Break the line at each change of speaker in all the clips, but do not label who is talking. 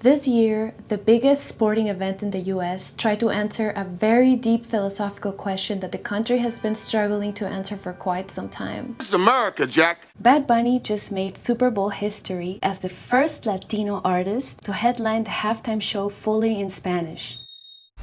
This year, the biggest sporting event in the US tried to answer a very deep philosophical question that the country has been struggling to answer for quite some time.
This is America, Jack.
Bad Bunny just made Super Bowl history as the first Latino artist to headline the halftime show fully in Spanish.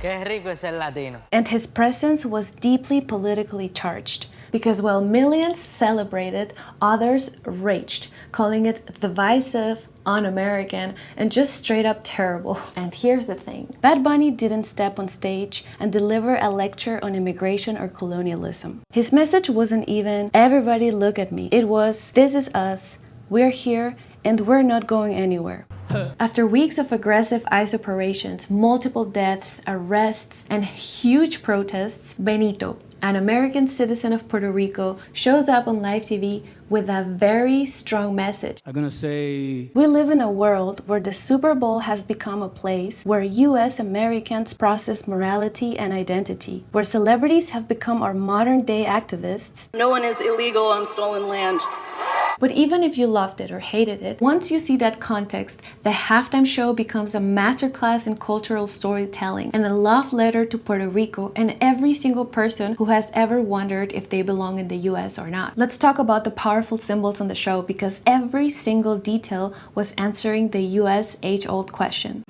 Qué rico es ser latino.
And his presence was deeply politically charged, because while millions celebrated, others raged, calling it divisive, un-American, and just straight up terrible. And here's the thing. Bad Bunny didn't step on stage and deliver a lecture on immigration or colonialism. His message wasn't even, everybody look at me. It was, this is us, we're here, and we're not going anywhere. After weeks of aggressive ICE operations, multiple deaths, arrests, and huge protests, Benito, an American citizen of Puerto Rico, shows up on live TV with a very strong message.
I'm gonna say...
We live in a world where the Super Bowl has become a place where US Americans process morality and identity, where celebrities have become our modern-day activists.
No one is illegal on stolen land.
But even if you loved it or hated it, once you see that context, the halftime show becomes a masterclass in cultural storytelling and a love letter to Puerto Rico and every single person who has ever wondered if they belong in the US or not. Let's talk about the powerful symbols on the show, because every single detail was answering the US age-old question.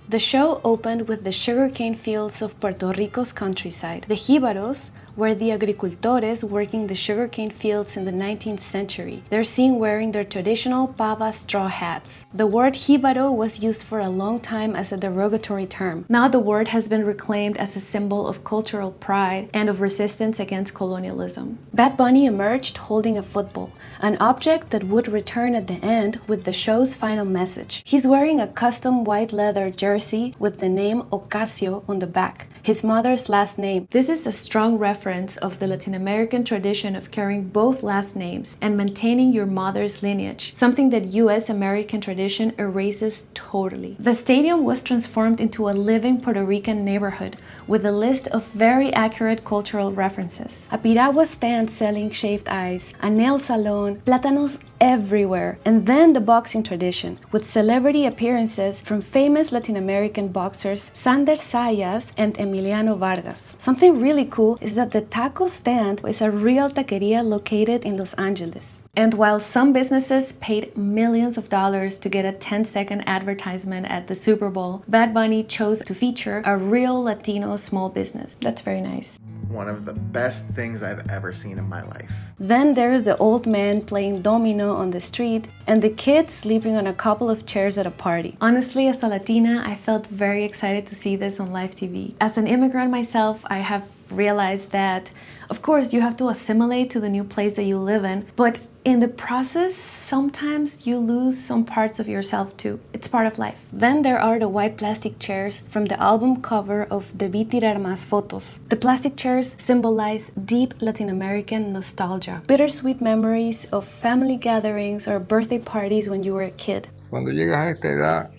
The show opened with the sugarcane fields of Puerto Rico's countryside. The jíbaros were the agricultores working the sugarcane fields in the 19th century. They're seen wearing their traditional pava straw hats. The word jíbaro was used for a long time as a derogatory term. Now the word has been reclaimed as a symbol of cultural pride and of resistance against colonialism. Bad Bunny emerged holding a football, an object that would return at the end with the show's final message. He's wearing a custom white leather jersey with the name Ocasio on the back, his mother's last name. This is a strong reference of the Latin American tradition of carrying both last names and maintaining your mother's lineage, something that US American tradition erases totally. The stadium was transformed into a living Puerto Rican neighborhood with a list of very accurate cultural references. A piragua stand selling shaved ice, a nail salon, plátanos everywhere, and then the boxing tradition, with celebrity appearances from famous Latin American boxers Sander Sayas and Emiliano Vargas. Something really cool is that the taco stand is a real taqueria located in Los Angeles. And while some businesses paid millions of dollars to get a 10-second advertisement at the Super Bowl, Bad Bunny chose to feature a real Latino small business. That's very nice.
One of the best things I've ever seen in my life.
Then there's the old man playing domino on the street and the kids sleeping on a couple of chairs at a party. Honestly, as a Latina, I felt very excited to see this on live TV. As an immigrant myself, I have realized that, of course, you have to assimilate to the new place that you live in, but in the process, sometimes you lose some parts of yourself too. It's part of life. Then there are the white plastic chairs from the album cover of Debí tirar más fotos. The plastic chairs symbolize deep Latin American nostalgia, bittersweet memories of family gatherings or birthday parties when you were a kid.
Cuando llegas a esta edad,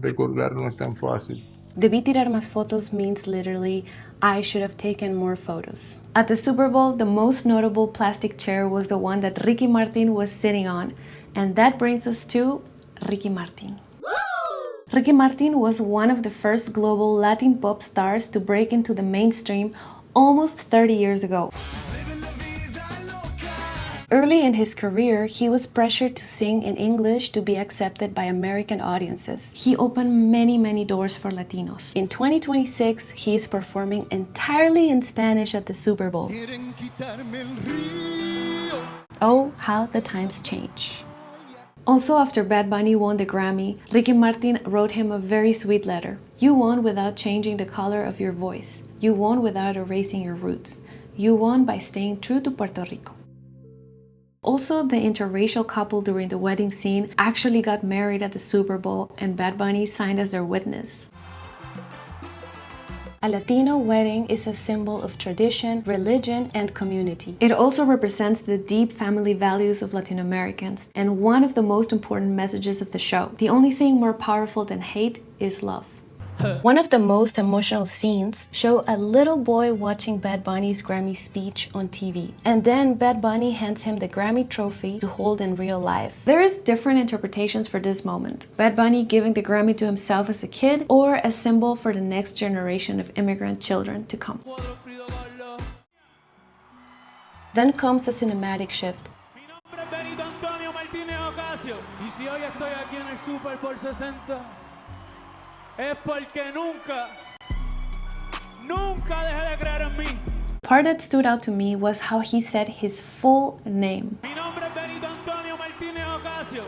recordar no es tan fácil.
Debí tirar más fotos means literally, I should have taken more photos. At the Super Bowl, the most notable plastic chair was the one that Ricky Martin was sitting on. And that brings us to Ricky Martin. Ricky Martin was one of the first global Latin pop stars to break into the mainstream almost 30 years ago. Early in his career, he was pressured to sing in English to be accepted by American audiences. He opened many doors for Latinos. In 2026, he is performing entirely in Spanish at the Super Bowl. Oh, how the times change. Also, after Bad Bunny won the Grammy, Ricky Martin wrote him a very sweet letter. You won without changing the color of your voice. You won without erasing your roots. You won by staying true to Puerto Rico. Also, the interracial couple during the wedding scene actually got married at the Super Bowl, and Bad Bunny signed as their witness. A Latino wedding is a symbol of tradition, religion, and community. It also represents the deep family values of Latin Americans, and one of the most important messages of the show. The only thing more powerful than hate is love. One of the most emotional scenes show a little boy watching Bad Bunny's Grammy speech on TV. And then Bad Bunny hands him the Grammy trophy to hold in real life. There is different interpretations for this moment. Bad Bunny giving the Grammy to himself as a kid, or a symbol for the next generation of immigrant children to come. Then comes a cinematic shift.
Y si hoy estoy aquí en el Super Bowl 60, es porque nunca dejé de creer en mí.
Part that stood out to me was how he said his full name.
Mi nombre es Benito Antonio Martínez Ocasio.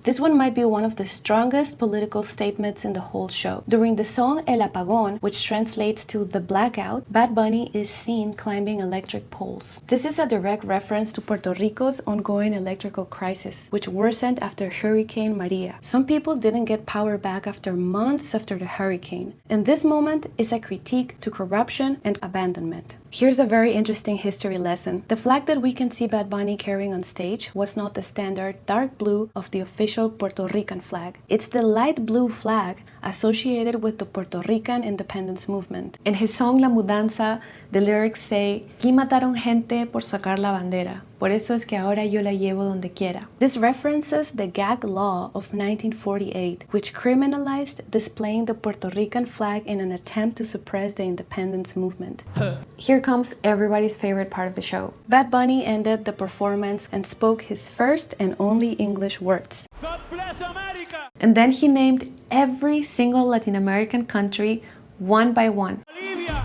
This one might be one of the strongest political statements in the whole show. During the song El Apagón, which translates to the blackout, Bad Bunny is seen climbing electric poles. This is a direct reference to Puerto Rico's ongoing electrical crisis, which worsened after Hurricane Maria. Some people didn't get power back after months after the hurricane. And this moment is a critique to corruption and abandonment. Here's a very interesting history lesson. The flag that we can see Bad Bunny carrying on stage was not the standard dark blue of the official Puerto Rican flag. It's the light blue flag associated with the Puerto Rican independence movement. In his song La Mudanza, the lyrics say, "Aquí mataron gente por sacar la bandera. Por eso es que ahora yo la llevo donde quiera." This references the gag law of 1948, which criminalized displaying the Puerto Rican flag in an attempt to suppress the independence movement. Here comes everybody's favorite part of the show. Bad Bunny ended the performance and spoke his first and only English words.
God bless America.
And then he named every single Latin American country one by one.
Bolivia,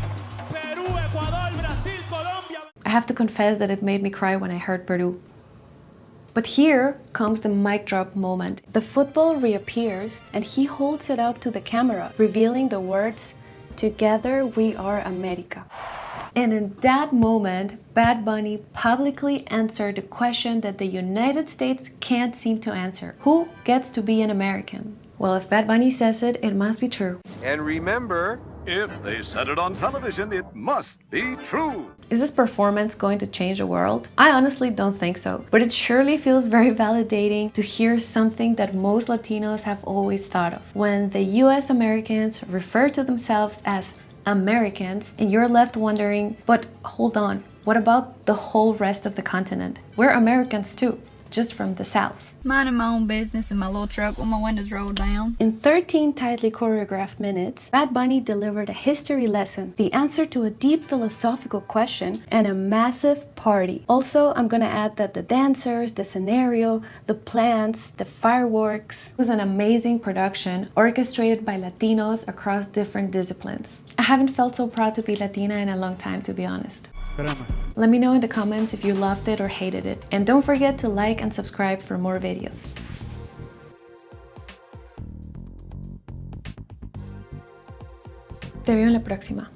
Perú, Ecuador, Brasil, Colombia.
I have to confess that it made me cry when I heard Peru. But here comes the mic drop moment. The football reappears and he holds it up to the camera, revealing the words, "Together we are America." And in that moment, Bad Bunny publicly answered the question that the United States can't seem to answer. Who gets to be an American? Well, if Bad Bunny says it, it must be true.
And remember,
if they said it on television, it must be true.
Is this performance going to change the world? I honestly don't think so, but it surely feels very validating to hear something that most Latinos have always thought of. When the US Americans refer to themselves as Americans, and you're left wondering, but hold on, what about the whole rest of the continent? We're Americans too, just from the South.
Minding my own business in my little truck with my windows rolled down.
In 13 tightly choreographed minutes, Bad Bunny delivered a history lesson, the answer to a deep philosophical question, and a massive party. Also, I'm gonna add that the dancers, the scenario, the plants, the fireworks was an amazing production orchestrated by Latinos across different disciplines. I haven't felt so proud to be Latina in a long time, to be honest. Let me know in the comments if you loved it or hated it. And don't forget to like and subscribe for more videos. Te veo en la próxima.